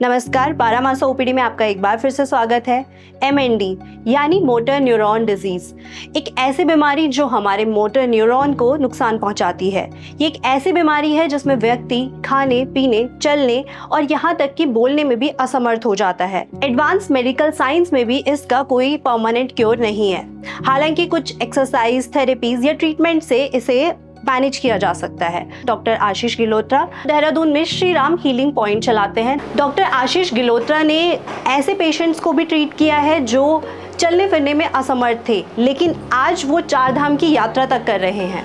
नमस्कार, बारामासा ओपीडी में आपका एक बार फिर से स्वागत है। एमएनडी यानी मोटर न्यूरॉन डिजीज एक ऐसी बीमारी जो हमारे मोटर न्यूरॉन को नुकसान पहुंचाती है। ये एक ऐसी बीमारी है जिसमें व्यक्ति खाने, पीने, चलने और यहाँ तक कि बोलने में भी असमर्थ हो जाता है। एडवांस मेडिकल साइंस में भी इसका कोई परमानेंट क्योर नहीं है। हालांकि कुछ एक्सरसाइज, थेरेपीज या ट्रीटमेंट से इसे मैनेज किया जा सकता है। डॉक्टर आशीष गिलोत्रा देहरादून में श्री राम हीलिंग पॉइंट चलाते हैं। डॉक्टर आशीष गिलोत्रा ने ऐसे पेशेंट्स को भी ट्रीट किया है जो चलने फिरने में असमर्थ थे, लेकिन आज वो चार धाम की यात्रा तक कर रहे हैं।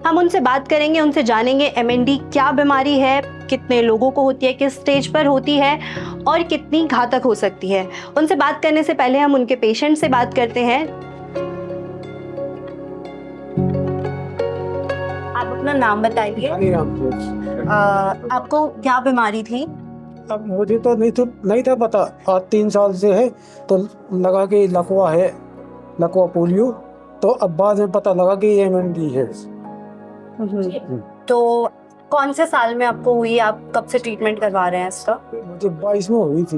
हम उनसे बात करेंगे, उनसे जानेंगे एमएनडी क्या बीमारी है, कितने लोगों को होती है, किस स्टेज पर होती है और कितनी घातक हो सकती है। उनसे बात करने से पहले हम उनके पेशेंट से बात करते हैं। आप अपना नाम बताइए। आपको क्या बीमारी थी? अब मुझे तो नहीं था पता। आज 3 साल से है तो लगा कि लकवा है, लकवा पोलियो। तो अब बाद में पता लगा कि ये एमएनडी है। तो कौन से साल में आपको हुई? आप कब से ट्रीटमेंट करवा रहे हैं इसका? मुझे 22 में हुई थी।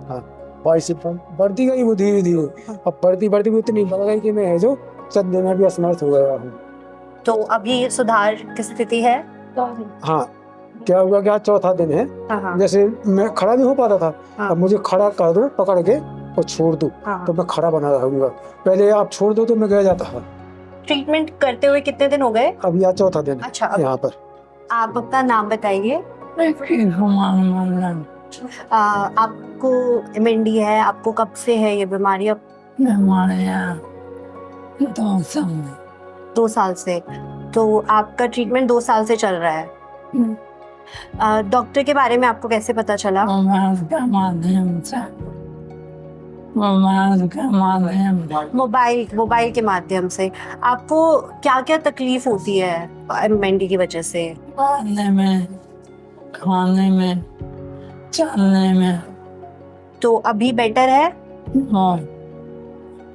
हाँ, 22 से बढ़ती गई वो धीरे धीरे। अब बढ़ती बढ़ती इतनी बढ़ गई कि मैं जो चलने में भी असमर्थ हो गया हूँ। तो अभी सुधार की स्थिति है? हाँ, क्या हुआ कि आज चौथा दिन है। हाँ। जैसे मैं खड़ा नहीं हो पाता था। हाँ। अब मुझे खड़ा कर दो पकड़ के और छोड़ दो। हाँ। तो मैं खड़ा बना रहूंगा। पहले आप छोड़ दो तो मैं गया जाता था। ट्रीटमेंट करते हुए कितने दिन हो गए? अब यह चौथा दिन अच्छा, है यहाँ पर। आप अपना नाम बताइए। आपको एमएनडी है, आपको कब से है ये बीमारी? अब 2 साल से। तो आपका ट्रीटमेंट 2 साल से चल रहा है। डॉक्टर के बारे में आपको कैसे पता चला? मोबाइल के माध्यम से। आपको क्या क्या तकलीफ होती है एमएनडी की वजह से? खाने में, चलने में। तो अभी बेटर है? हाँ।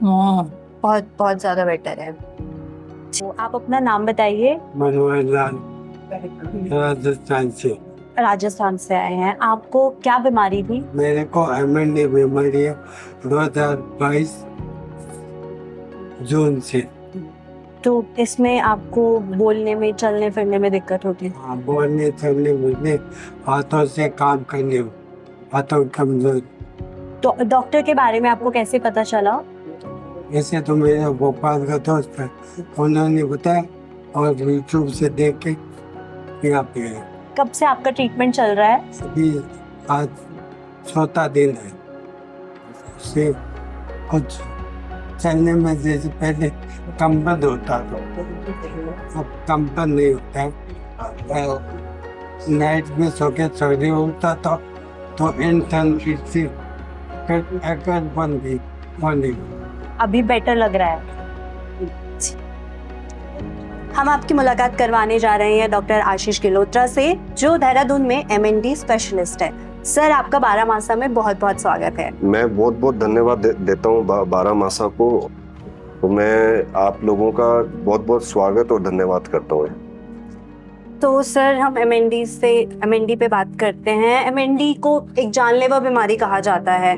बहुत बहुत ज्यादा बेटर है। तो आप अपना नाम बताइए। मनोहर लाल, राजस्थान से। राजस्थान से आए हैं। आपको क्या बीमारी थी? मेरे को एमएनडी बीमारी है 2022 जून से। तो इसमें आपको बोलने में, चलने फिरने में दिक्कत होती है? हाँ, बोलने चलने मुझे, हाथों से काम करने, हाथों कमजोर। तो डॉक्टर के बारे में आपको कैसे पता चला? ऐसे तो मेरे भोपाल का दोस्त है, उन्होंने बताया और यूट्यूब से देख के यहाँ पे गए। कब से आपका ट्रीटमेंट चल रहा है? अभी आज चौथा दिन है। उससे कुछ चलने में जैसे पहले कंपन होता था, अब कंपन नहीं होता है। नाइट में सो के सवेरे उठता था तो इंटरनेट बन गई होने। अभी बेटर लग रहा है। हम आपकी मुलाकात करवाने जा रहे हैं डॉक्टर आशीष गिलोत्रा से, जो देहरादून में एमएनडी स्पेशलिस्ट है। सर, आपका बारामासा में बहुत बहुत स्वागत है। मैं बहुत बहुत धन्यवाद देता हूँ बारामासा को। तो मैं आप लोगों का बहुत बहुत स्वागत और धन्यवाद करता हूँ। तो सर, हम एमएनडी पे बात करते हैं। एमएनडी को एक जानलेवा बीमारी कहा जाता है।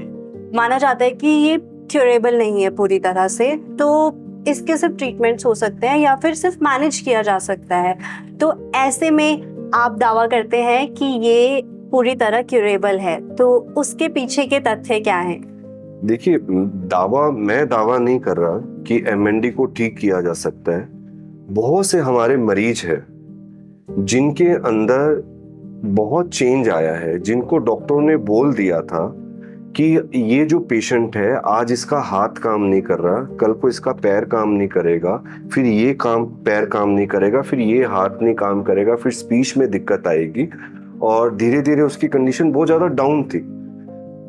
माना जाता है कि ये क्यूरेबल नहीं है पूरी तरह से, तो इसके सिर्फ ट्रीटमेंट्स हो सकते हैं या फिर सिर्फ मैनेज किया जा सकता है। तो ऐसे में आप दावा करते हैं कि ये पूरी तरह क्यूरेबल है, तो उसके पीछे के तथ्य क्या हैं? देखिए, मैं दावा नहीं कर रहा कि एमएनडी को ठीक किया जा सकता है। बहुत से हमारे मरीज हैं जिनके अंदर बहुत चेंज आया है, जिनको डॉक्टरों ने बोल दिया था कि ये जो पेशेंट है, आज इसका हाथ काम नहीं कर रहा, कल को इसका पैर काम नहीं करेगा, फिर ये पैर काम नहीं करेगा, फिर ये हाथ नहीं काम करेगा, फिर स्पीच में दिक्कत आएगी और धीरे धीरे उसकी कंडीशन बहुत ज्यादा डाउन थी।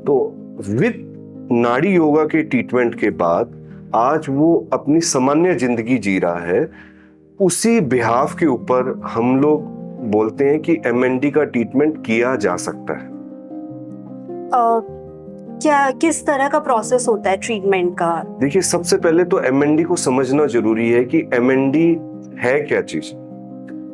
तो विद नाड़ी योगा के ट्रीटमेंट के बाद आज वो अपनी सामान्य जिंदगी जी रहा है। उसी बिहाफ के ऊपर हम लोग बोलते हैं कि एमएनडी का ट्रीटमेंट किया जा सकता है। क्या किस तरह का प्रोसेस होता है ट्रीटमेंट का? देखिए, सबसे पहले तो एमएनडी को समझना जरूरी है कि एमएनडी है क्या चीज।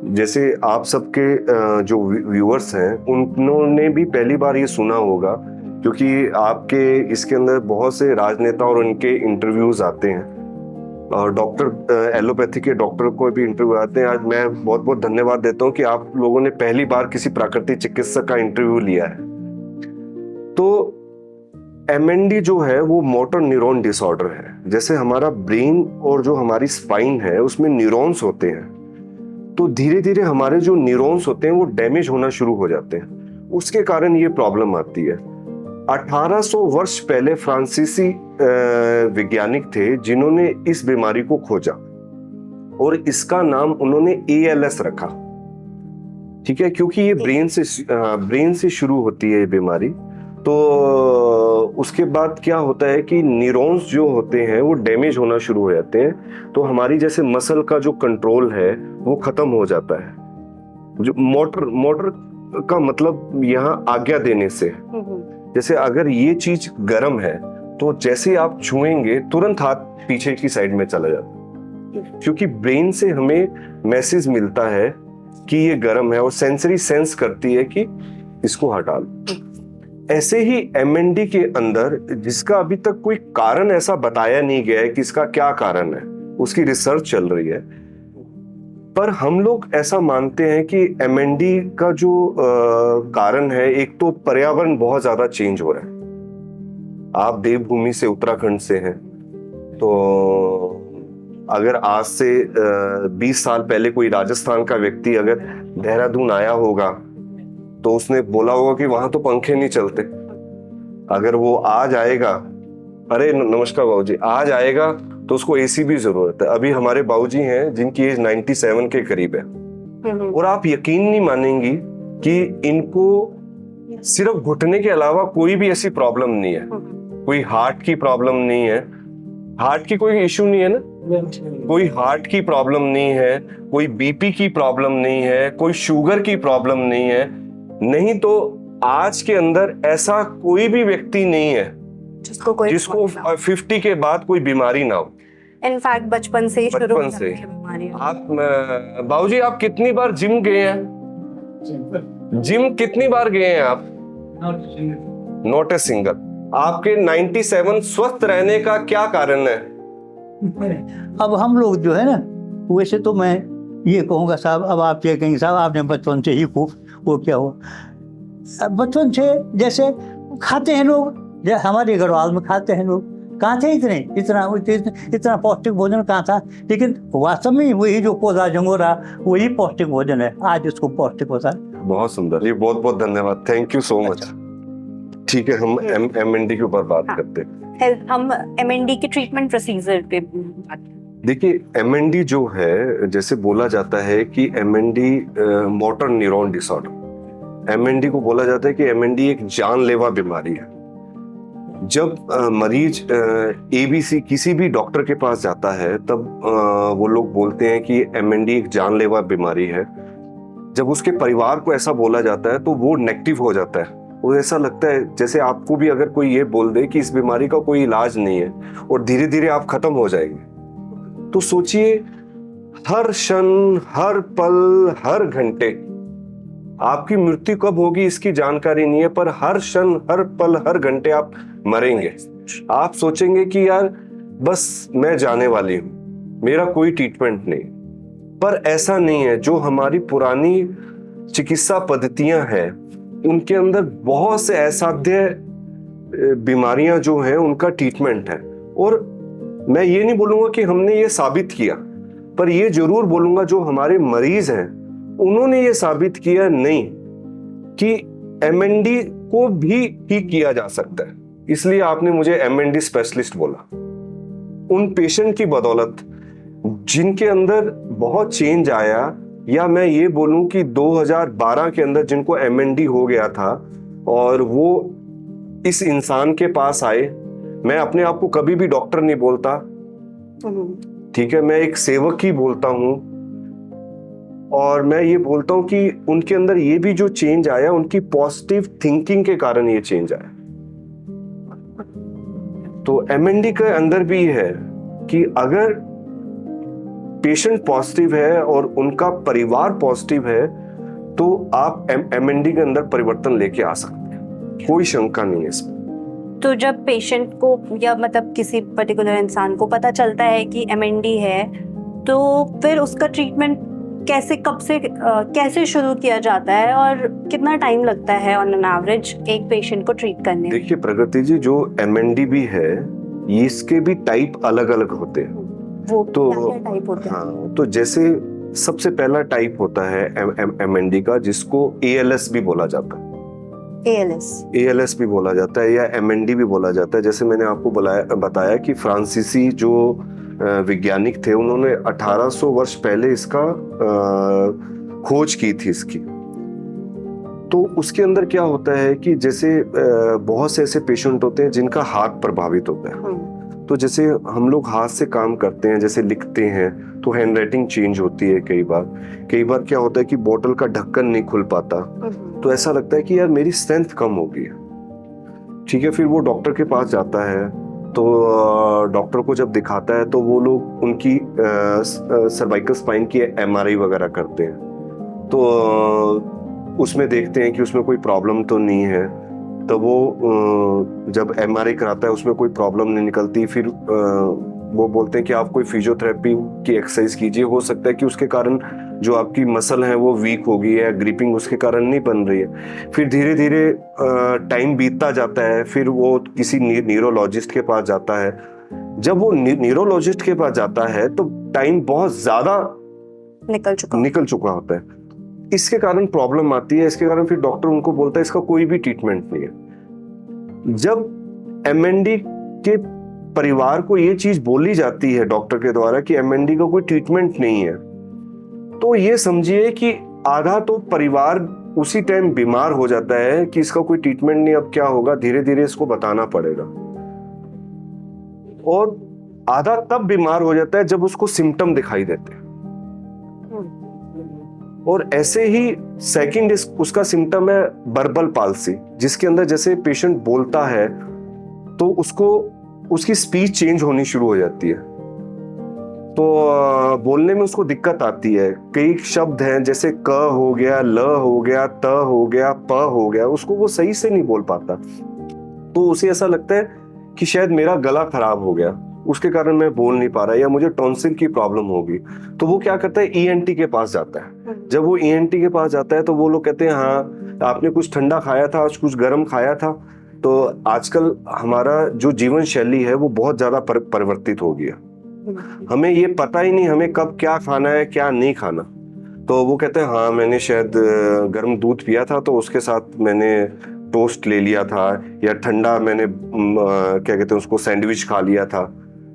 जैसे आप सबके जो व्यूअर्स हैं उन्होंने भी पहली बार ये सुना होगा, क्योंकि आपके इसके अंदर बहुत से राजनेता और उनके इंटरव्यूज आते हैं और डॉक्टर एलोपैथी के डॉक्टर को भी इंटरव्यू आते हैं। आज मैं बहुत बहुत धन्यवाद देता हूँ कि आप लोगों ने पहली बार किसी प्राकृतिक चिकित्सक का इंटरव्यू लिया है। तो MND जो है वो मोटर न्यूरॉन डिसऑर्डर है। जैसे हमारा ब्रेन और जो हमारी स्पाइन है उसमें न्यूरॉन्स होते हैं, तो धीरे धीरे हमारे जो न्यूरॉन्स होते हैं वो डैमेज होना शुरू हो जाते हैं, उसके कारण ये प्रॉब्लम आती है। 1800 वर्ष पहले फ्रांसीसी वैज्ञानिक थे जिन्होंने इस बीमारी को खोजा और इसका नाम उन्होंने ALS रखा। ठीक है, क्योंकि ये ब्रेन से शुरू होती है ये बीमारी। तो उसके बाद क्या होता है कि न्यूरॉन्स जो होते हैं वो डैमेज होना शुरू हो जाते हैं, तो हमारी जैसे मसल का जो कंट्रोल है वो खत्म हो जाता है। जो मोटर का मतलब यहाँ आज्ञा देने से, जैसे अगर ये चीज गर्म है तो जैसे आप छुएंगे तुरंत हाथ पीछे की साइड में चला जाता है, क्योंकि ब्रेन से हमें मैसेज मिलता है कि ये गर्म है और सेंसरी सेंस करती है कि इसको हटा लो। ऐसे ही MND के अंदर, जिसका अभी तक कोई कारण ऐसा बताया नहीं गया है कि इसका क्या कारण है, उसकी रिसर्च चल रही है, पर हम लोग ऐसा मानते हैं कि MND का जो कारण है, एक तो पर्यावरण बहुत ज्यादा चेंज हो रहा है। आप देवभूमि से उत्तराखंड से हैं, तो अगर आज से 20 साल पहले कोई राजस्थान का व्यक्ति अगर देहरादून आया होगा तो उसने बोला होगा कि वहां तो पंखे नहीं चलते। अगर वो आज आएगा, अरे नमस्कार बाबूजी, आज आएगा तो उसको AC भी जरूरत है। अभी हमारे बाबूजी हैं जिनकी एज 97 के करीब है, और आप यकीन नहीं मानेंगी कि इनको सिर्फ घुटने के अलावा कोई भी ऐसी प्रॉब्लम नहीं है, कोई हार्ट की प्रॉब्लम नहीं है, हार्ट की कोई इश्यू नहीं है ना, कोई हार्ट की प्रॉब्लम नहीं है, कोई BP की प्रॉब्लम नहीं है, कोई शुगर की प्रॉब्लम नहीं है, नहीं तो आज के अंदर ऐसा कोई भी व्यक्ति नहीं है जिसको 50 के बाद कोई बीमारी ना हो। इनफैक्ट बचपन से शुरू बचपन से। आप बाबूजी, आप कितनी बार जिम गए हैं? जिम कितनी बार गए हैं आप? Not a single. आपके 97 स्वस्थ रहने का क्या कारण है? अब हम लोग जो है ना, वैसे तो मैं ये कहूँगा साहब, अब आप ये कहेंगे साहब आपने बचपन से ही खूब वो क्या हो, बचपन से जैसे खाते हैं लोग, हमारे गढ़वाल में खाते हैं लोग, कहाँ थे इतना पौष्टिक भोजन कहाँ था, लेकिन वास्तव में वही जो पौधा जंगोरा वही पौष्टिक भोजन है, आज उसको पौष्टिक होता है। बहुत सुंदर, ये बहुत बहुत धन्यवाद, थैंक यू सो मच। ठीक है, हम MND के ऊपर बात करते हैं। हम MND के ट्रीटमेंट प्रोसीजर पे देखिए, MND जो है, जैसे बोला जाता है कि MND motor neuron disorder, MND को बोला जाता है कि MND एक जानलेवा बीमारी है। जब मरीज ABC किसी भी डॉक्टर के पास जाता है तब वो लोग बोलते हैं कि MND एक जानलेवा बीमारी है। जब उसके परिवार को ऐसा बोला जाता है तो वो नेगेटिव हो जाता है, वो ऐसा लगता है जैसे आपको भी अगर कोई ये बोल दे कि इस बीमारी का कोई इलाज नहीं है और धीरे धीरे आप खत्म हो जाएंगे। तो सोचिए, हर क्षण, हर पल, हर घंटे आपकी मृत्यु कब होगी इसकी जानकारी नहीं है, पर हर क्षण, हर पल, हर घंटे आप मरेंगे। आप सोचेंगे कि यार बस मैं जाने वाली हूं, मेरा कोई ट्रीटमेंट नहीं, पर ऐसा नहीं है। जो हमारी पुरानी चिकित्सा पद्धतियां हैं उनके अंदर बहुत से असाध्य बीमारियां जो हैं उनका ट्रीटमेंट है। और मैं ये नहीं बोलूंगा कि हमने ये साबित किया, पर ये जरूर बोलूंगा जो हमारे मरीज हैं उन्होंने ये साबित किया नहीं कि MND को भी ठीक किया जा सकता है। इसलिए आपने मुझे MND स्पेशलिस्ट बोला। उन पेशेंट की बदौलत जिनके अंदर बहुत चेंज आया, या मैं ये बोलूं कि 2012 के अंदर जिनको MND हो गया था और वो इस इंसान के पास आए, मैं अपने आप को कभी भी डॉक्टर नहीं बोलता, ठीक है, मैं एक सेवक ही बोलता हूं, और मैं ये बोलता हूं कि उनके अंदर ये भी जो चेंज आया उनकी पॉजिटिव थिंकिंग के कारण ये चेंज आया। तो MND के अंदर भी है कि अगर पेशेंट पॉजिटिव है और उनका परिवार पॉजिटिव है तो आप MND के अंदर परिवर्तन लेके आ सकते हैं, कोई शंका नहीं है इसमें। तो जब पेशेंट को या मतलब किसी पर्टिकुलर इंसान को पता चलता है कि MND है, तो फिर उसका ट्रीटमेंट कैसे, कब से कैसे शुरू किया जाता है और कितना टाइम लगता है ऑन एन एवरेज एक पेशेंट को ट्रीट करने में? देखिए प्रगति जी, जो MND भी है इसके भी टाइप अलग अलग होते हैं। वो तो क्या टाइप होते हैं? हाँ, तो जैसे सबसे पहला टाइप होता है MND का, जिसको ALS भी बोला जाता है। ALS भी बोला जाता है या MND भी बोला जाता है। जैसे मैंने आपको बताया कि फ्रांसीसी जो वैज्ञानिक थे, उन्होंने 1800 वर्ष पहले इसका खोज की थी इसकी। तो उसके अंदर क्या होता है कि जैसे बहुत से ऐसे पेशेंट होते हैं जिनका हाथ प्रभावित होता है। तो जैसे हम लोग हाथ से काम करते हैं, जैसे लिखते हैं तो हैंड राइटिंग चेंज होती है। कई बार क्या होता है कि बोतल का ढक्कन नहीं खुल पाता, तो ऐसा लगता है कि यार मेरी स्ट्रेंथ कम हो गई है। ठीक है, फिर वो डॉक्टर के पास जाता है, तो डॉक्टर को जब दिखाता है तो वो लोग उनकी सर्वाइकल स्पाइन की MRI वगैरह करते हैं। तो उसमें देखते हैं कि उसमें कोई प्रॉब्लम तो नहीं है। तो वो जब MRI कराता है उसमें कोई प्रॉब्लम नहीं निकलती, फिर वो बोलते हैं कि आप कोई फिजियोथेरेपी की एक्सरसाइज कीजिए। हो सकता है कि उसके कारण जो आपकी मसल है वो वीक हो गई है, ग्रिपिंग उसके कारण नहीं बन रही है। फिर धीरे धीरे टाइम बीतता जाता है, फिर वो किसी न्यूरोलॉजिस्ट के पास जाता है। जब वो न्यूरोलॉजिस्ट के पास जाता है तो टाइम बहुत ज्यादा निकल चुका होता है। इसके कारण प्रॉब्लम आती है। इसके कारण फिर डॉक्टर उनको बोलता है इसका कोई भी ट्रीटमेंट नहीं है। जब MND के परिवार को ये चीज बोली जाती है डॉक्टर के द्वारा कि MND का कोई ट्रीटमेंट नहीं है, तो ये समझिए कि आधा तो परिवार उसी टाइम बीमार हो जाता है कि इसका कोई ट्रीटमेंट नहीं, अब क्या होगा, धीरे धीरे इसको बताना पड़ेगा। और आधा तब बीमार हो जाता है जब उसको सिम्टम दिखाई देते हैं। और ऐसे ही सेकंड उसका सिम्टम है वर्बल पाल्सी, जिसके अंदर जैसे पेशेंट बोलता है तो उसकी स्पीच चेंज होनी शुरू हो जाती है। तो बोलने में उसको दिक्कत आती है। कई शब्द हैं जैसे क हो गया, ल हो गया, त हो गया, प हो गया, उसको वो सही से नहीं बोल पाता। तो उसे ऐसा लगता है कि शायद मेरा गला खराब हो गया, उसके कारण मैं बोल नहीं पा रहा, या मुझे टॉन्सिल की प्रॉब्लम होगी। तो वो क्या करता है, ENT के पास जाता है। जब वो ENT के पास जाता है तो वो लोग कहते हैं हाँ आपने कुछ ठंडा खाया था, आज कुछ गर्म खाया था। तो आजकल हमारा जो जीवन शैली है वो बहुत ज्यादा परिवर्तित हो गया। हमें ये पता ही नहीं हमें कब क्या खाना है क्या नहीं खाना। तो वो कहते हैं हाँ मैंने शायद गर्म दूध पिया था तो उसके साथ मैंने टोस्ट ले लिया था, या ठंडा मैंने क्या कहते हैं उसको सैंडविच खा लिया था।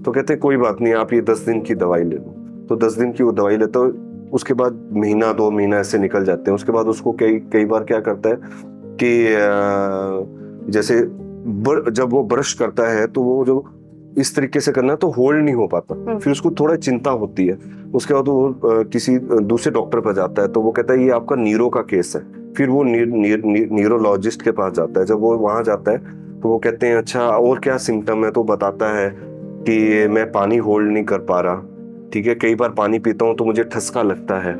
तो कहते हैं कोई बात नहीं, आप ये 10 दिन की दवाई ले लो। तो 10 दिन की वो दवाई लेते हो, उसके बाद महीना 2 महीना ऐसे निकल जाते हैं। उसके बाद उसको कई बार क्या करता है कि जैसे जब वो ब्रश करता है तो वो जो इस तरीके से करना है तो होल्ड नहीं हो पाता, फिर उसको थोड़ा चिंता होती है। उसके बाद वो किसी दूसरे डॉक्टर पर जाता है तो वो कहता है ये आपका नीरो का केस है। फिर वो न्यूरोलॉजिस्ट के पास जाता है। जब वो वहां जाता है तो वो कहते हैं अच्छा और क्या सिम्टम है, तो बताता है कि मैं पानी होल्ड नहीं कर पा रहा, ठीक है, कई बार पानी पीता हूँ तो मुझे ठसका लगता है।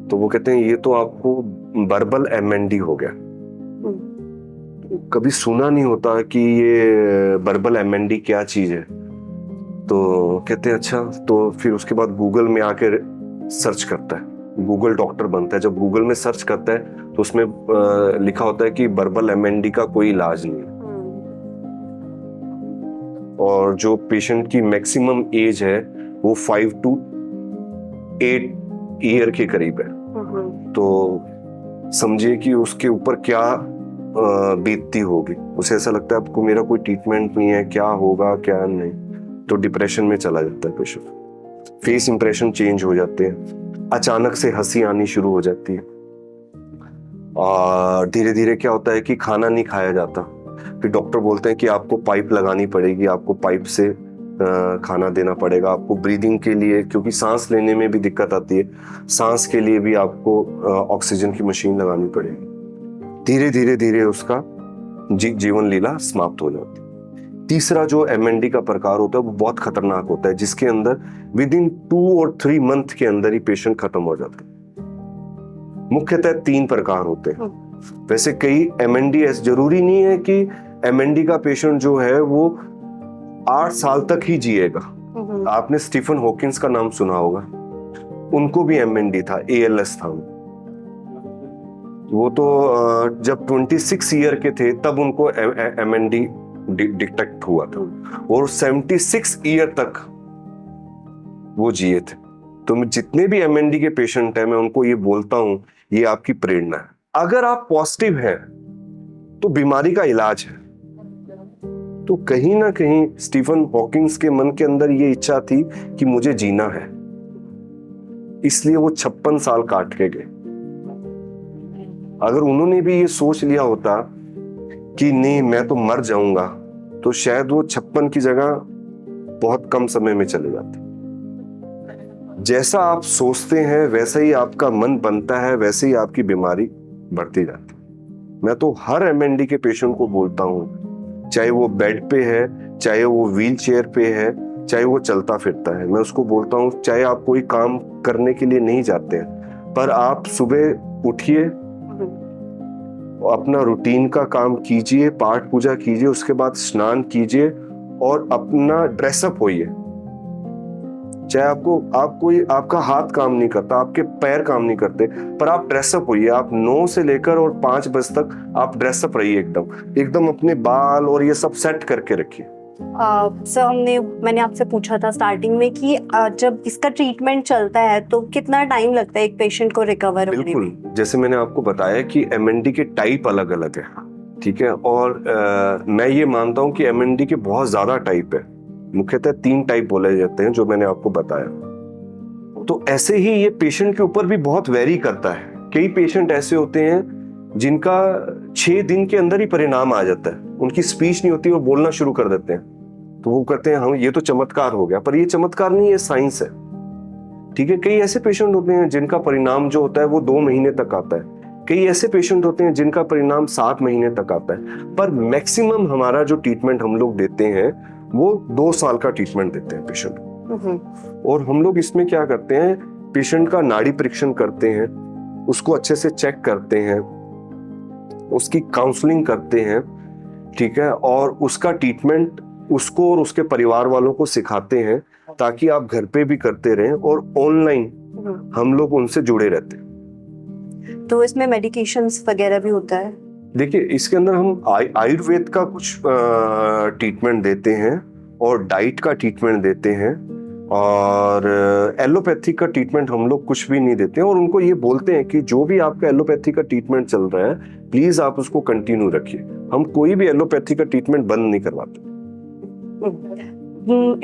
तो वो कहते हैं ये तो आपको वर्बल MND हो गया। कभी सुना नहीं होता कि ये वर्बल MND क्या चीज है। तो कहते हैं अच्छा, तो फिर उसके बाद गूगल में आकर सर्च करता है, गूगल डॉक्टर बनता है। जब गूगल में सर्च करता है तो उसमें लिखा होता है कि वर्बल MND का कोई इलाज नहीं है, और जो पेशेंट की मैक्सिमम एज है वो 5 to 8 ईयर के करीब है। तो समझिए कि उसके ऊपर क्या बीतती होगी। उसे ऐसा लगता है आपको मेरा कोई ट्रीटमेंट नहीं है, क्या होगा क्या नहीं। तो डिप्रेशन में चला जाता है पेशेंट। फेस इंप्रेशन चेंज हो जाते हैं, अचानक से हंसी आनी शुरू हो जाती है, और धीरे धीरे क्या होता है कि खाना नहीं खाया जाता। फिर डॉक्टर बोलते हैं कि आपको पाइप लगानी पड़ेगी, आपको पाइप से खाना देना पड़ेगा। आपको ब्रीदिंग के लिए, क्योंकि सांस लेने में भी दिक्कत आती है, सांस के लिए भी आपको ऑक्सीजन की मशीन लगानी पड़ेगी। धीरे धीरे धीरे उसका जीवन लीला समाप्त हो जाती है। तीसरा जो MND का प्रकार होता है वो बहुत खतरनाक होता है, जिसके अंदर विद इन 2 और 3 मंथ के अंदर ही पेशेंट खत्म हो जाता है। मुख्यतः 3 प्रकार होते हैं। वैसे कई MND जरूरी नहीं है कि MND का पेशेंट जो है वो 8 साल तक ही जिएगा। आपने स्टीफन हॉकिंस का नाम सुना होगा, उनको भी MND था, ALS था। वो तो जब 26 ईयर के थे तब उनको MND डिटेक्ट हुआ था और 76 ईयर तक वो जिए थे। तो जितने भी MND के पेशेंट हैं मैं उनको ये बोलता हूं, ये आपकी प्रेरणा है। अगर आप पॉजिटिव हैं तो बीमारी का इलाज है। तो कहीं ना कहीं स्टीफन हॉकिंस के मन के अंदर ये इच्छा थी कि मुझे जीना है, इसलिए वो 56 साल काट के गए। अगर उन्होंने भी ये सोच लिया होता कि नहीं मैं तो मर जाऊंगा, तो शायद वो 56 की जगह बहुत कम समय में चले जाते। जैसा आप सोचते हैं वैसा ही आपका मन बनता है, वैसे ही आपकी बीमारी बढ़ती जाती है। मैं तो हर MND के पेशेंट को बोलता हूं, चाहे वो बेड पे है, चाहे वो व्हील चेयर पे है, चाहे वो चलता फिरता है, मैं उसको बोलता हूं चाहे आप कोई काम करने के लिए नहीं जाते हैं, पर आप सुबह उठिए, अपना रूटीन का काम कीजिए, पाठ पूजा कीजिए, उसके बाद स्नान कीजिए और अपना ड्रेसअप होइए। चाहे आपका हाथ काम नहीं करता, आपके पैर काम नहीं करते, पर आप ड्रेसअप होइए। आप 9 से लेकर और 5 बजे तक आप ड्रेसअप रहिए, एकदम अपने बाल और ये सब सेट करके रखिए। सर मैंने आपसे पूछा था स्टार्टिंग में कि जब इसका ट्रीटमेंट चलता है तो कितना टाइम लगता है एक पेशेंट को रिकवर होने में? बिल्कुल, जैसे मैंने आपको बताया कि MND के टाइप अलग अलग है, ठीक है, और मैं ये मानता हूँ कि MND के बहुत ज्यादा टाइप है। मुख्यतः 3 टाइप बोले जाते हैं जो मैंने आपको बताया। तो ऐसे ही ये पेशेंट के ऊपर भी बहुत वेरी करता है। कई पेशेंट ऐसे होते हैं जिनका 6 दिन के अंदर ही परिणाम आ जाता है, उनकी स्पीच नहीं होती, वो बोलना शुरू कर देते हैं। तो वो कहते हैं हम ये तो चमत्कार हो गया, पर ये चमत्कार नहीं, ये साइंस है, ठीक है। कई ऐसे पेशेंट होते हैं जिनका परिणाम जो होता है वो 2 महीने तक आता है। कई ऐसे पेशेंट होते हैं जिनका परिणाम 7 महीने तक आता है। पर मैक्सिमम हमारा जो ट्रीटमेंट हम लोग देते हैं वो 2 साल का ट्रीटमेंट देते हैं पेशेंट को। और हम लोग इसमें क्या करते हैं, पेशेंट का नाड़ी परीक्षण करते हैं, उसको अच्छे से चेक करते हैं, उसकी काउंसलिंग करते हैं, ठीक है, और उसका ट्रीटमेंट उसको और उसके परिवार वालों को सिखाते हैं ताकि आप घर पे भी करते रहें और ऑनलाइन हम लोग उनसे जुड़े रहते हैं। तो इसमें मेडिकेशंस वगैरह भी होता है? देखिए, इसके अंदर हम आयुर्वेद का कुछ ट्रीटमेंट देते हैं और डाइट का ट्रीटमेंट देते हैं, और एलोपैथिक का ट्रीटमेंट हम लोग कुछ भी नहीं देते हैं। और उनको ये बोलते हैं कि जो भी आपका एलोपैथी का ट्रीटमेंट चल रहा है प्लीज आप उसको कंटिन्यू रखिए। हम कोई भी एलोपैथी का ट्रीटमेंट बंद नहीं करवाते।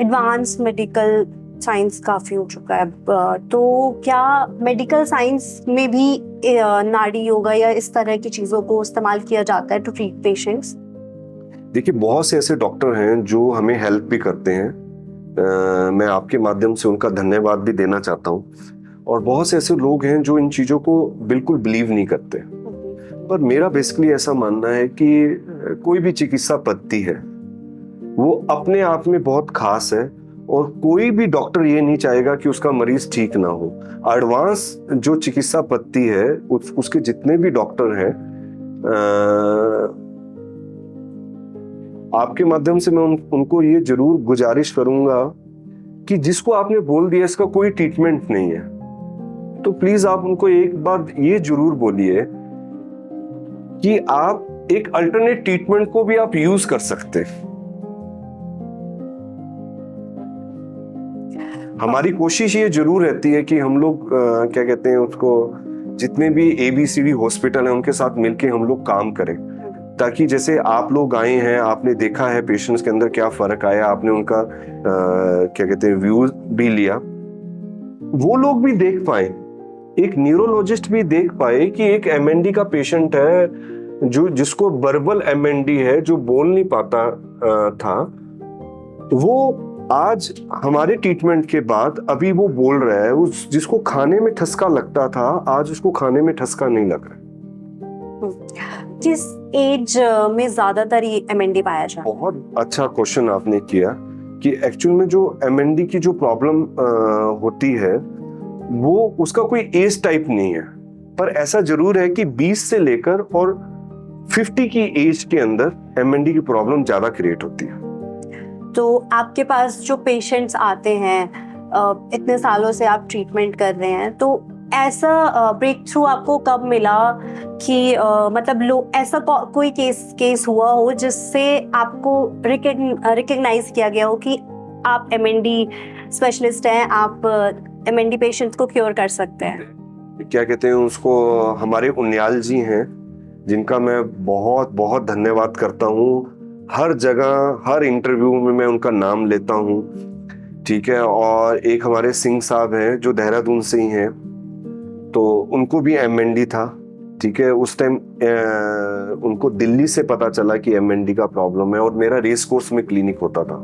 एडवांस मेडिकल साइंस काफी हो चुका है, तो क्या मेडिकल साइंस में भी नाड़ी योगा या इस तरह की चीजों को इस्तेमाल किया जाता है टू ट्रीट पेशेंट्स? देखिए, बहुत से ऐसे डॉक्टर हैं जो हमें हेल्प भी करते हैं, मैं आपके माध्यम से उनका धन्यवाद भी देना चाहता हूँ। और बहुत से ऐसे लोग हैं जो इन चीजों को बिल्कुल बिलीव नहीं करते। पर मेरा बेसिकली ऐसा मानना है कि कोई भी चिकित्सा पद्धति है वो अपने आप में बहुत खास है, और कोई भी डॉक्टर ये नहीं चाहेगा कि उसका मरीज ठीक ना हो। एडवांस जो चिकित्सा पद्धति है उसके जितने भी डॉक्टर हैं, आपके माध्यम से मैं उनको ये जरूर गुजारिश करूंगा कि जिसको आपने बोल दिया इसका कोई ट्रीटमेंट नहीं है, तो प्लीज आप उनको एक बार ये जरूर बोलिए कि आप एक अल्टरनेट ट्रीटमेंट को भी आप यूज कर सकते हैं। हमारी कोशिश ये जरूर रहती है कि हम लोग क्या कहते हैं उसको, जितने भी ABCD हॉस्पिटल हैं उनके साथ मिलके हम लोग काम करें, ताकि जैसे आप लोग आए हैं, आपने देखा है पेशेंट्स के अंदर क्या फर्क आया, आपने उनका क्या कहते हैं व्यू भी लिया, वो लोग भी देख पाए, एक न्यूरोलॉजिस्ट भी देख पाए कि एक MND का पेशेंट है जो जिसको वर्बल MND है, जो बोल नहीं पाता था, वो आज हमारे ट्रीटमेंट के बाद अभी वो बोल रहा है। उस जिसको खाने में ठसका लगता था आज उसको खाने में ठसका नहीं लग रहा है। एज में ज्यादातर ये MND पाया जाता है? बहुत अच्छा क्वेश्चन आपने किया कि एक्चुअल में जो MND की जो प्रॉब्लम होती है वो उसका कोई एज टाइप नहीं है, पर ऐसा जरूर है कि 20 से लेकर और 50 की एज के अंदर MND की प्रॉब्लम ज्यादा क्रिएट होती है। तो आपके पास जो पेशेंट्स आते हैं, इतने सालों से आप ट्रीटमेंट कर रहे हैं, तो ऐसा ब्रेक थ्रू आपको कब मिला कि मतलब ऐसा कोई केस हुआ हो जिससे आपको रिकग्नाइज किया गया हो कि आप MND स्पेशलिस्ट हैं, आप MND पेशेंट्स को क्योर कर सकते हैं? क्या कहते हैं उसको, हमारे उन्याल जी हैं जिनका मैं बहुत बहुत धन्यवाद करता हूँ। हर जगह हर इंटरव्यू में मैं उनका नाम लेता हूँ, ठीक है। और एक हमारे सिंह साहब हैं जो देहरादून से ही हैं, तो उनको भी MND था, ठीक है। उस टाइम उनको दिल्ली से पता चला कि MND का प्रॉब्लम है और मेरा रेस कोर्स में क्लिनिक होता था,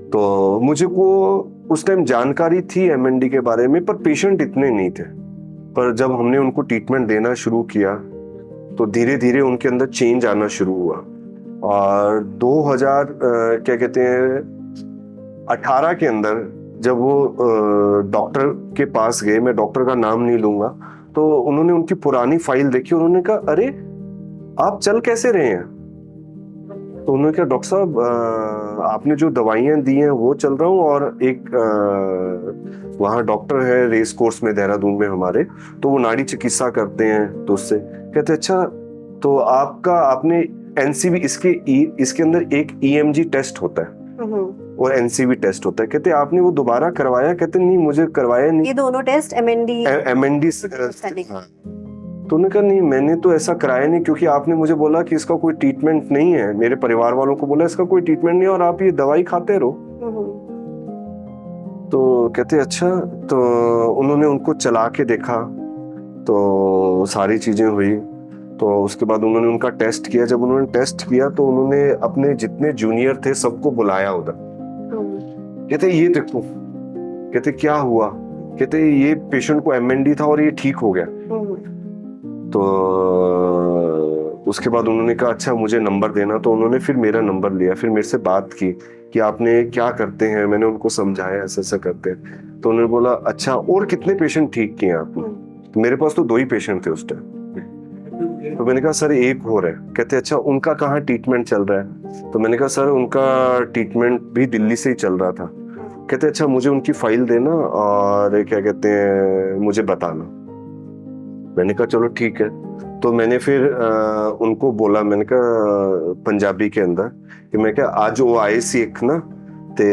तो मुझे को उस टाइम जानकारी थी MND के बारे में, पर पेशेंट इतने नहीं थे। पर जब हमने उनको ट्रीटमेंट देना शुरू किया तो धीरे धीरे उनके अंदर चेंज आना शुरू हुआ। और 2000 क्या कहते हैं 18 के अंदर जब वो डॉक्टर के पास गए, मैं डॉक्टर का नाम नहीं लूंगा, तो उन्होंने उनकी पुरानी फाइल देखी, उन्होंने कहा अरे आप चल कैसे रहे हैं? तो उन्होंने कहा डॉक्टर साहब आपने जो दवाइयां दी हैं वो चल रहा हूँ, और एक वहाँ डॉक्टर है रेस कोर्स में देहरादून में हमारे, तो वो नाड़ी चिकित्सा करते हैं, तो उससे कहते अच्छा तो आपने NCV इसके अंदर एक EMG टेस्ट होता है और NCV टेस्ट होता है, कहते आपने वो दोबारा करवाया? कहते नहीं मुझे करवाया नहीं। ये दोनों टेस्ट MND हाँ। तो उन्होंने कहा नहीं मैंने तो ऐसा कराया नहीं, क्योंकि आपने मुझे बोला कि इसका कोई ट्रीटमेंट नहीं है, मेरे परिवार वालों को बोला इसका कोई ट्रीटमेंट नहीं है और आप ये दवाई खाते रहो। तो कहते अच्छा, तो उन्होंने उनको चला के देखा तो सारी चीजें हुई, तो उसके बाद उन्होंने उनका टेस्ट किया। जब उन्होंने टेस्ट किया तो उन्होंने अपने जितने जूनियर थे सबको बुलाया उधर, कहते ये देखो, कहते क्या हुआ? कहते ये पेशेंट को MND था और ये ठीक हो गया। तो उसके बाद उन्होंने कहा अच्छा मुझे नंबर देना, तो उन्होंने फिर मेरा नंबर लिया, फिर मेरे से बात की कि आपने क्या करते हैं। मैंने उनको समझाया ऐसा ऐसा करते हैं, तो उन्होंने बोला अच्छा और कितने पेशेंट ठीक किए आपने? तो मेरे पास तो 2 ही पेशेंट थे उस टाइम। तो मैंने कहा सर एक और है। कहते अच्छा उनका कहाँ ट्रीटमेंट चल रहा है? तो मैंने कहा सर उनका ट्रीटमेंट भी दिल्ली से ही चल रहा था। कहते अच्छा मुझे उनकी फाइल देना और क्या कहते हैं मुझे बताना। मैंने कहा चलो ठीक है। तो मैंने फिर उनको बोला, मैंने कहा पंजाबी के अंदर कि मैं क्या आज वो आए सी एक ना ते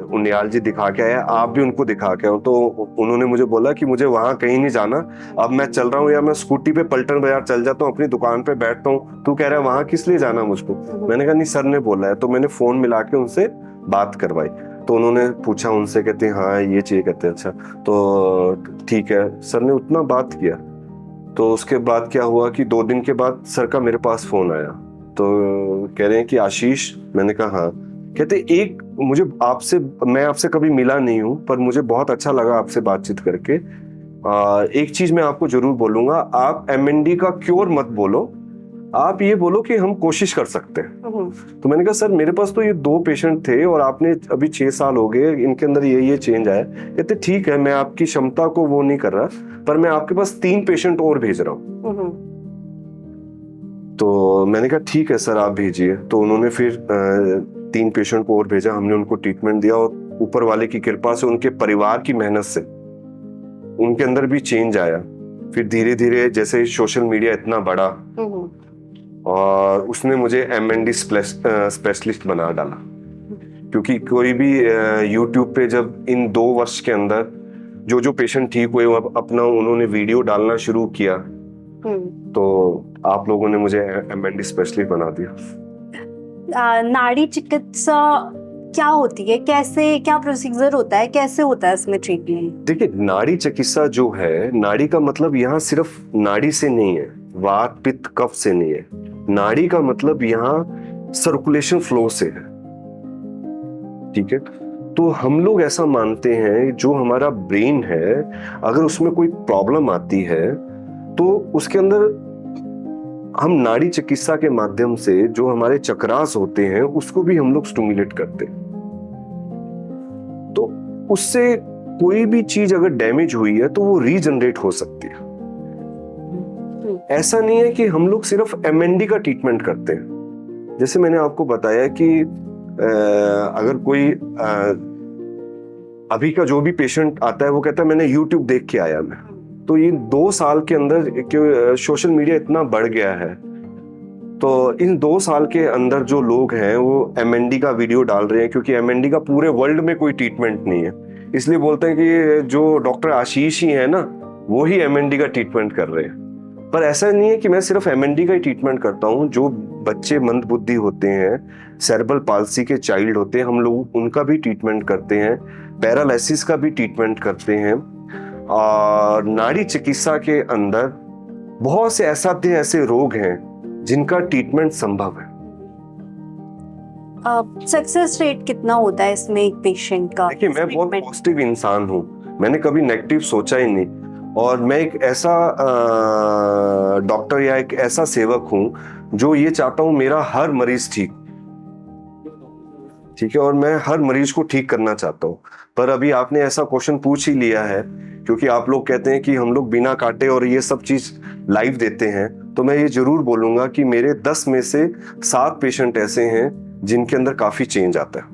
उनियाल जी दिखा के आया, आप भी उनको दिखा के आओ। तो उन्होंने मुझे बोला कि मुझे वहां कहीं नहीं जाना, अब मैं चल रहा हूँ या मैं स्कूटी पे पलटन बाजार चल जाता हूँ, अपनी दुकान पे बैठता हूँ, तू कह रहा है वहां किस लिए जाना मुझको? मैंने कहा नहीं सर ने बोला है। तो मैंने फोन मिला के उनसे बात करवाई, तो उन्होंने पूछा उनसे, कहते हैं हाँ ये चाहिए। कहते हैं अच्छा तो ठीक है। सर ने उतना बात किया। तो उसके बाद क्या हुआ कि 2 दिन के बाद सर का मेरे पास फोन आया, तो कह रहे हैं कि आशीष। मैंने कहा हाँ। कहते एक मुझे मैं आपसे कभी मिला नहीं हूँ, पर मुझे बहुत अच्छा लगा आपसे बातचीत करके। एक चीज मैं आपको जरूर बोलूंगा, आप MND का क्योर मत बोलो, आप ये बोलो कि हम कोशिश कर सकते हैं। तो मैंने कहा सर मेरे पास तो ये 2 पेशेंट थे और आपने अभी 6 साल हो गए, इनके अंदर ये चेंज आया। कहते ठीक है, मैं आपकी क्षमता को वो नहीं कर रहा, पर मैं आपके पास 3 पेशेंट और भेज रहा हूँ। तो मैंने कहा ठीक है सर आप भेजिए। तो उन्होंने फिर 3 पेशेंट को और भेजा, हमने उनको ट्रीटमेंट दिया और ऊपर वाले की कृपा से, उनके परिवार की मेहनत से उनके अंदर भी चेंज आया। फिर धीरे धीरे जैसे सोशल मीडिया इतना बढ़ा और उसने मुझे MND स्पेशलिस्ट बना डाला, क्योंकि कोई भी YouTube पे जब इन 2 वर्ष के अंदर जो पेशेंट ठीक हुए अपना उन्होंने वीडियो डालना शुरू किया, तो आप लोगों ने मुझे MND स्पेशलिस्ट बना दिया। नाड़ी चिकित्सा क्या होती है, कैसे, क्या प्रोसीजर होता है, कैसे होता है इसमें ट्रीटमेंट? देखिए नाड़ी चिकित्सा जो है, नाड़ी का मतलब यहाँ सिर्फ नाड़ी से नहीं है, वात पित्त कफ से नहीं है। नाड़ी का मतलब यहाँ सर्कुलेशन फ्लो से है, ठीक है। तो हम लोग ऐसा मानते हैं जो हमारा ब्रेन है, अगर उसमें कोई प्रॉब्लम आती है तो उसके अंदर हम नाड़ी चिकित्सा के माध्यम से जो हमारे चक्रास होते हैं उसको भी हम लोग स्टिमुलेट करते हैं। तो उससे कोई भी चीज अगर डैमेज हुई है तो वो रीजनरेट हो सकती है। ऐसा नहीं है कि हम लोग सिर्फ एमएनडी का ट्रीटमेंट करते हैं। जैसे मैंने आपको बताया कि अगर कोई अभी का जो भी पेशेंट आता है वो कहता है मैंने यूट्यूब देख के आया मैं, तो ये 2 साल के अंदर सोशल मीडिया इतना बढ़ गया है, तो इन 2 साल के अंदर जो लोग हैं वो एमएनडी का वीडियो डाल रहे हैं, क्योंकि एमएनडी का पूरे वर्ल्ड में कोई ट्रीटमेंट नहीं है। इसलिए बोलते हैं कि जो डॉक्टर आशीष ही है ना वो ही एमएनडी का ट्रीटमेंट कर रहे हैं। पर ऐसा नहीं है कि मैं सिर्फ एमएनडी का ही ट्रीटमेंट करता हूँ। जो बच्चे मंदबुद्धि होते हैं, सेरेब्रल पाल्सी के चाइल्ड होते हैं, हम लोग उनका भी ट्रीटमेंट करते हैं, पैरालिसिस का भी ट्रीटमेंट करते हैं। और नाड़ी चिकित्सा के अंदर बहुत से ऐसे रोग हैं जिनका ट्रीटमेंट संभव है। सक्सेस रेट कितना होता है इसमें एक पेशेंट का? देखिए, मैं बहुत पॉजिटिव इंसान हूँ, मैंने कभी नेगेटिव सोचा ही नहीं। और मैं एक ऐसा डॉक्टर या एक ऐसा सेवक हूँ जो ये चाहता हूँ मेरा हर मरीज ठीक है, और मैं हर मरीज को ठीक करना चाहता हूँ। पर अभी आपने ऐसा क्वेश्चन पूछ ही लिया है, क्योंकि आप लोग कहते हैं कि हम लोग बिना काटे और ये सब चीज लाइव देते हैं, तो मैं ये जरूर बोलूंगा कि मेरे 10 में से 7 पेशेंट ऐसे हैं जिनके अंदर काफी चेंज आता है।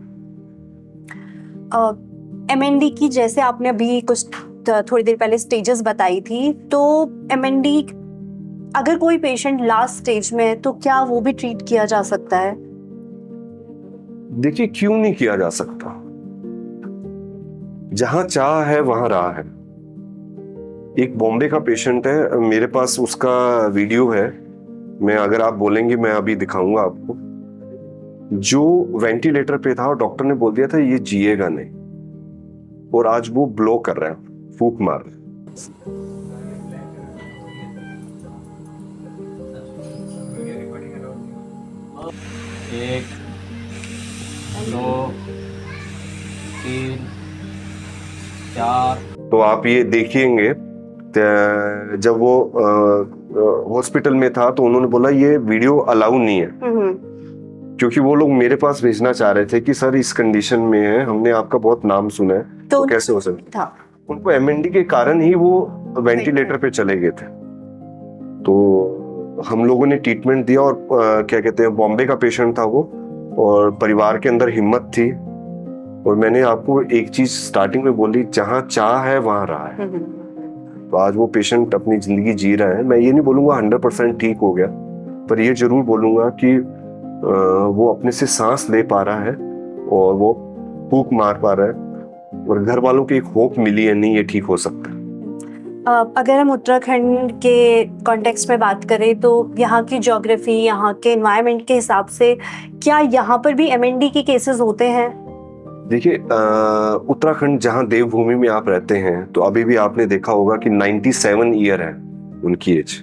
एमएनडी की जैसे आपने अभी कुछ थोड़ी देर पहले स्टेजेस बताई थी, तो एमएनडी अगर कोई पेशेंट लास्ट स्टेज में है तो क्या वो भी ट्रीट किया जा सकता है? देखिए, क्यों नहीं किया जा सकता? जहां चाह है वहां राह है। एक बॉम्बे का पेशेंट है, मेरे पास उसका वीडियो है, मैं अगर आप बोलेंगे मैं अभी दिखाऊंगा आपको। जो वेंटिलेटर पे था और डॉक्टर ने बोल दिया था ये जिएगा नहीं, और आज वो ब्लो कर रहा है, फूंक मार रहा है। एक, 2, 3, 4। तो आप ये देखिएंगे, जब वो हॉस्पिटल में था तो उन्होंने बोला ये वीडियो अलाउ नहीं है, क्योंकि वो लोग मेरे पास भेजना चाह रहे थे कि सर इस कंडीशन में है, हमने आपका बहुत नाम सुना है, तो कैसे हो सकता था। उनको एमएनडी के कारण ही वो वेंटिलेटर पे चले गए थे। तो हम लोगों ने ट्रीटमेंट दिया, और क्या कहते हैं, बॉम्बे का पेशेंट था वो, और परिवार के अंदर हिम्मत थी। और मैंने आपको एक चीज स्टार्टिंग में बोली, जहां चाह है वहां राह है। तो आज वो पेशेंट अपनी जिंदगी जी रहा है। मैं ये नहीं बोलूंगा 100% ठीक हो गया, पर ये जरूर बोलूंगा कि वो अपने से सांस ले पा रहा है और वो फूंक मार पा रहा है, और घर वालों की एक होप मिली है, नहीं ये ठीक हो सकता है। अगर हम उत्तराखंड के कॉन्टेक्स्ट में बात करें तो यहाँ की ज्योग्राफी, यहाँ के एनवायरनमेंट के हिसाब से क्या यहाँ पर भी एमएनडी के केसेस होते हैं? देखिए, उत्तराखंड जहाँ देवभूमि में आप रहते हैं, तो अभी भी आपने देखा होगा कि 97 ईयर है उनकी एज।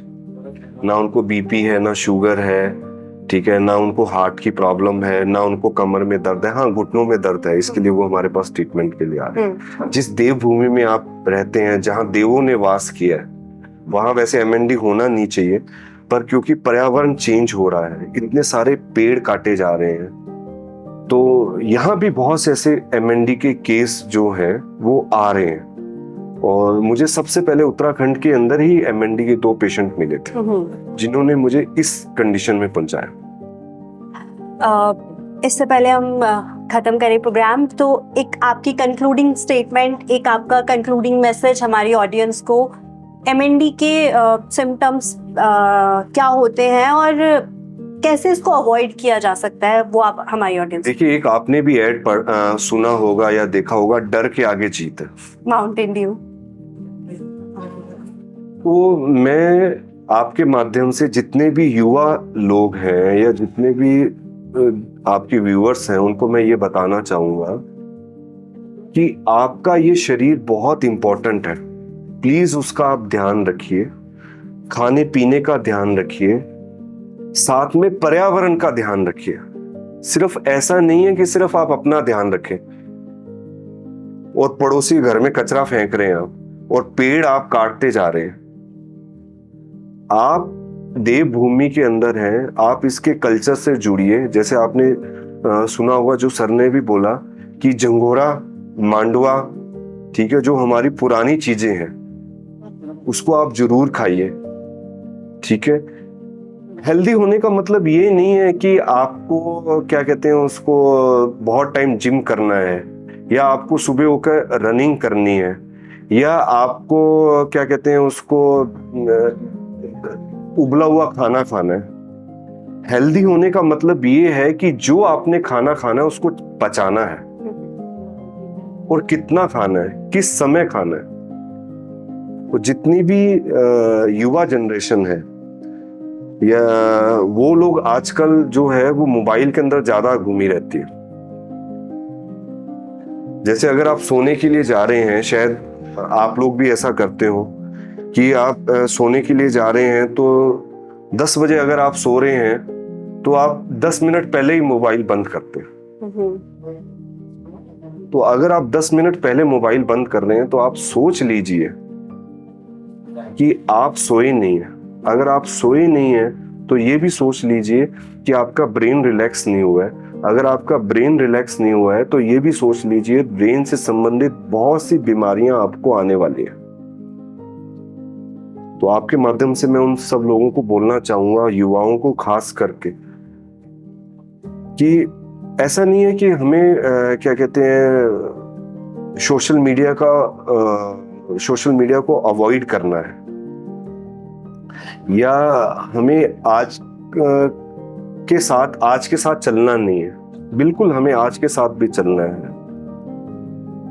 ना उनको बीपी है, ना शुगर है, ठीक है, ना उनको हार्ट की प्रॉब्लम है, ना उनको कमर में दर्द है। हाँ, घुटनों में दर्द है, इसके लिए वो हमारे पास ट्रीटमेंट के लिए आ रहे हैं। जिस देवभूमि में आप रहते हैं, जहाँ देवों ने वास किया है, वहां वैसे एमएनडी होना नहीं चाहिए, पर क्योंकि पर्यावरण चेंज हो रहा है, इतने सारे पेड़ काटे जा रहे हैं, तो यहाँ भी बहुत से ऐसे एमएनडी के केस जो हैं वो आ रहे हैं। और मुझे सबसे पहले उत्तराखंड के अंदर ही एमएनडी के 2 पेशेंट मिले थे जिन्होंने मुझे इस कंडीशन में पहुंचाया। इससे पहले हम खत्म करें प्रोग्राम, तो एक आपकी कंक्लूडिंग स्टेटमेंट, एक आपका कंक्लूडिंग मैसेज हमारी ऑडियंस को, एमएनडी के सिम्टम्स क्या होते हैं और कैसे इसको अवॉइड किया जा सकता है, वो आप हमारी ऑडियंस। देखिए, एक आपने भी ऐड सुना होगा या देखा होगा, डर के आगे जीत है, माउंटेन ड्यू। तो मैं आपके माध्यम से जितने भी युवा लोग हैं या जितने भी आपके व्यूअर्स हैं, उनको मैं ये बताना चाहूंगा कि आपका ये शरीर बहुत इंपॉर्टेंट है। प्लीज उसका आप ध्यान रखिए, खाने पीने का ध्यान रखिए, साथ में पर्यावरण का ध्यान रखिए। सिर्फ ऐसा नहीं है कि सिर्फ आप अपना ध्यान रखें और पड़ोसी घर में कचरा फेंक रहे हैं आप, और पेड़ आप काटते जा रहे हैं। आप देवभूमि के अंदर हैं, आप इसके कल्चर से जुड़िए। जैसे आपने सुना होगा, जो सर ने भी बोला कि जंगोरा, मांडवा, ठीक है, जो हमारी पुरानी चीजें हैं उसको आप जरूर खाइए, ठीक है। हेल्दी होने का मतलब ये नहीं है कि आपको क्या कहते हैं उसको बहुत टाइम जिम करना है, या आपको सुबह होकर रनिंग करनी है, या आपको क्या कहते हैं उसको उबला हुआ खाना खाना है। हेल्दी होने का मतलब ये है कि जो आपने खाना खाना है उसको पचाना है, और कितना खाना है, किस समय खाना है। तो जितनी भी युवा जनरेशन है या वो लोग आजकल जो है वो मोबाइल के अंदर ज्यादा घूमी रहती है। जैसे अगर आप सोने के लिए जा रहे हैं, शायद आप लोग भी ऐसा करते हो कि आप सोने के लिए जा रहे हैं तो 10 बजे अगर आप सो रहे हैं तो आप 10 मिनट पहले ही मोबाइल बंद करते हैं। तो अगर आप 10 मिनट पहले मोबाइल बंद कर रहे हैं तो आप सोच लीजिए कि आप सोए नहीं हैं। अगर आप सोए नहीं हैं तो ये भी सोच लीजिए कि आपका ब्रेन रिलैक्स नहीं हुआ है। अगर आपका ब्रेन रिलैक्स नहीं हुआ है तो ये भी सोच लीजिए ब्रेन से संबंधित बहुत सी बीमारियां आपको आने वाली हैं। तो आपके माध्यम से मैं उन सब लोगों को बोलना चाहूंगा, युवाओं को खास करके, कि ऐसा नहीं है कि हमें क्या कहते हैं सोशल मीडिया को अवॉइड करना है, या हमें आज के साथ चलना नहीं है। बिल्कुल हमें आज के साथ भी चलना है,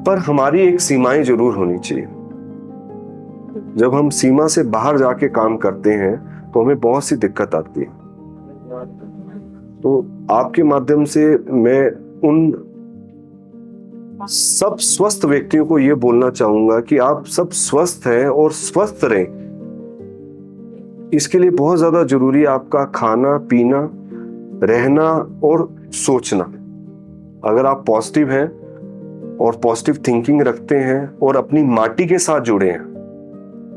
पर हमारी एक सीमाएं जरूर होनी चाहिए। जब हम सीमा से बाहर जाके काम करते हैं तो हमें बहुत सी दिक्कत आती है। तो आपके माध्यम से मैं उन सब स्वस्थ व्यक्तियों को ये बोलना चाहूंगा कि आप सब स्वस्थ हैं और स्वस्थ रहें। इसके लिए बहुत ज्यादा जरूरी है आपका खाना पीना, रहना और सोचना। अगर आप पॉजिटिव हैं और पॉजिटिव थिंकिंग रखते हैं और अपनी माटी के साथ जुड़े हैं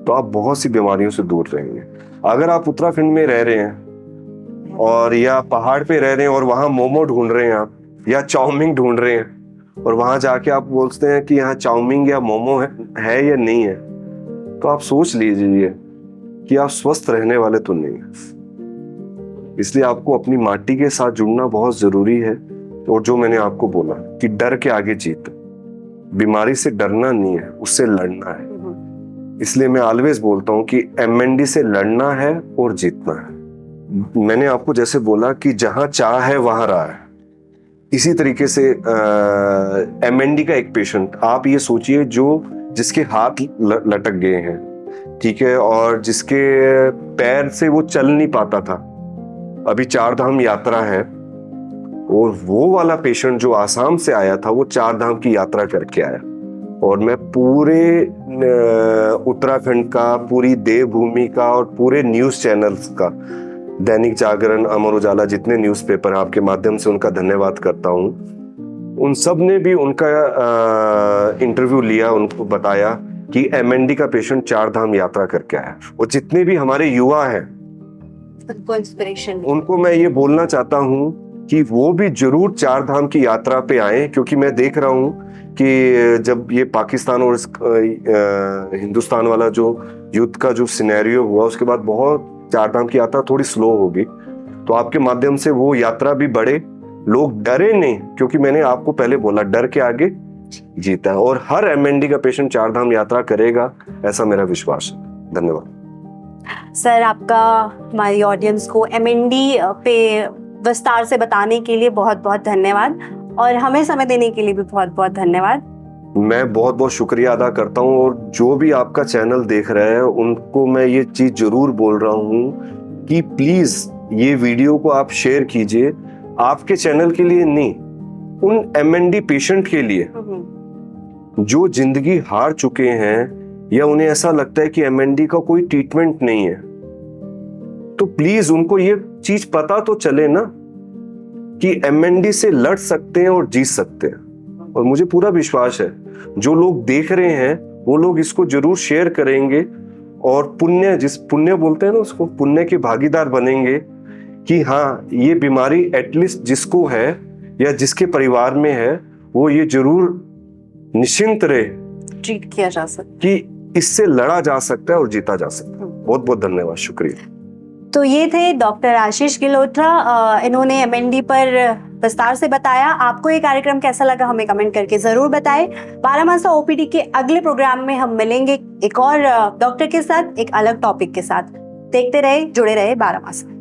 तो आप बहुत सी बीमारियों से दूर रहेंगे। अगर आप उत्तराखंड में रह रहे हैं और या पहाड़ पे रह रहे हैं और वहां मोमो ढूंढ रहे हैं आप, या चाउमीन ढूंढ रहे हैं, और वहां जाके आप बोलते हैं कि यहाँ चाउमीन या मोमो है या नहीं है, तो आप सोच लीजिए कि आप स्वस्थ रहने वाले तो नहीं है। इसलिए आपको अपनी माटी के साथ जुड़ना बहुत जरूरी है। और जो मैंने आपको बोला कि डर के आगे जीत, बीमारी से डरना नहीं है, उससे लड़ना है। इसलिए मैं ऑलवेज बोलता हूं कि MND से लड़ना है और जीतना है। मैंने आपको जैसे बोला कि जहां चाह है वहां राह है, इसी तरीके से MND का एक पेशेंट, आप ये सोचिए जिसके हाथ लटक गए हैं, ठीक है, और जिसके पैर से वो चल नहीं पाता था, अभी 4 धाम यात्रा है, और वो वाला पेशेंट जो आसाम से आया था वो 4 धाम की यात्रा करके आया। और मैं पूरे उत्तराखंड का, पूरी देवभूमि का और पूरे न्यूज चैनल्स का, दैनिक जागरण, अमर उजाला, जितने न्यूज़पेपर आपके माध्यम से उनका धन्यवाद करता हूँ। उन सब ने भी उनका इंटरव्यू लिया, उनको बताया कि MND का पेशेंट 4 धाम यात्रा करके आया। और जितने भी हमारे युवा हैं उनको इंस्पिरेशन, उनको मैं ये बोलना चाहता हूँ कि वो भी जरूर 4 धाम की यात्रा पे आए, क्योंकि मैं देख रहा हूँ कि जब ये पाकिस्तान और हिंदुस्तान वाला जो युद्ध का जो सिनेरियो हुआ, उसके बाद बहुत 4 धाम की यात्रा थोड़ी स्लो होगी। तो आपके माध्यम से वो यात्रा भी बढ़े, लोग डरे नहीं, क्योंकि मैंने आपको पहले बोला डर के आगे जीता है। और हर MND का पेशेंट 4 धाम यात्रा करेगा, ऐसा मेरा विश्वास है। धन्यवाद सर, आपका हमारी ऑडियंस को MND पे विस्तार से बताने के लिए बहुत बहुत धन्यवाद, और हमें समय देने के लिए भी बहुत बहुत धन्यवाद। मैं बहुत बहुत शुक्रिया अदा करता हूँ। और जो भी आपका चैनल देख रहे हैं उनको मैं ये चीज जरूर बोल रहा हूँ कि प्लीज ये वीडियो को आप शेयर कीजिए, आपके चैनल के लिए नहीं, उन MND पेशेंट के लिए जो जिंदगी हार चुके हैं, या उन्हें ऐसा लगता है कि MND का कोई ट्रीटमेंट नहीं है। तो प्लीज उनको ये चीज पता तो चले ना कि MND से लड़ सकते हैं और जीत सकते हैं। और मुझे पूरा विश्वास है जो लोग देख रहे हैं वो लोग इसको जरूर शेयर करेंगे और पुण्य बोलते हैं ना उसको, पुण्य के भागीदार बनेंगे कि हाँ ये बीमारी एटलीस्ट जिसको है या जिसके परिवार में है वो ये जरूर निश्चिंत रहे ट्रीट किया जा सकता कि इससे लड़ा जा सकता है और जीता जा सकता है। बहुत बहुत धन्यवाद, शुक्रिया। तो ये थे डॉक्टर आशीष गिलोत्रा। इन्होंने एमएनडी पर विस्तार से बताया। आपको ये कार्यक्रम कैसा लगा हमें कमेंट करके जरूर बताएं। 12 मासा ओपीडी के अगले प्रोग्राम में हम मिलेंगे एक और डॉक्टर के साथ, एक अलग टॉपिक के साथ। देखते रहे, जुड़े रहे 12 मासा।